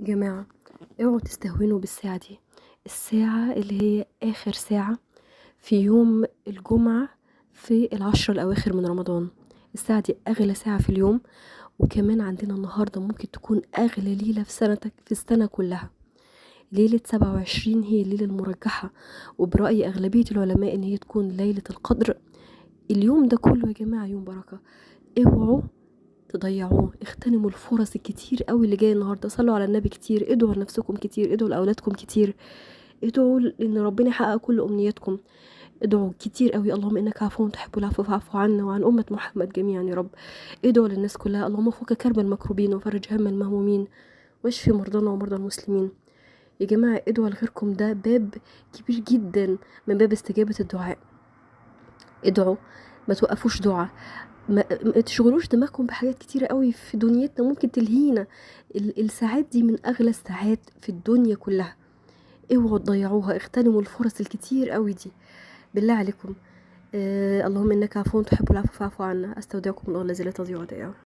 جماعة، اوعوا تستهونوا بالساعة دي. الساعة اللي هي آخر ساعة في يوم الجمعة في العشر الأواخر من رمضان. الساعة دي أغلى ساعة في اليوم، وكمان عندنا النهاردة ممكن تكون أغلى ليلة في السنة كلها. ليلة 27 هي الليلة المرجحة، وبرأي أغلبية العلماء إن هي تكون ليلة القدر. اليوم ده كله يا جماعة يوم بركة، اوعوا تضيعوه. اغتنموا الفرص الكتير قوي اللي جايه النهارده. صلوا على النبي كتير، ادعوا لنفسكم كتير، ادعوا لاولادكم كتير، ادعوا ان ربنا يحقق كل امنياتكم. ادعوا كتير قوي، اللهم انك عفو تحب العفو فاعف عنا وعن امه محمد جميعا يا رب. ادعوا للناس كلها، اللهم فك كرب المكروبين وفرج هم المهمومين واشفي مرضانا ومرضى المسلمين. يا جماعه ادعوا لغيركم، ده باب كبير جدا من باب استجابه الدعاء. ادعوا، ما توقفوش دعاء. ما تشغلوش دماغكم بحاجات كتيرة قوي في دنيتنا ممكن تلهينا. الساعات دي من اغلى الساعات في الدنيا كلها، اوعوا تضيعوها. اغتنموا الفرص الكتير قوي دي بالله عليكم. اللهم انك عفو تحب العفو فاعف عنا. استودعكم الله الذي لا تضيع ودائعه.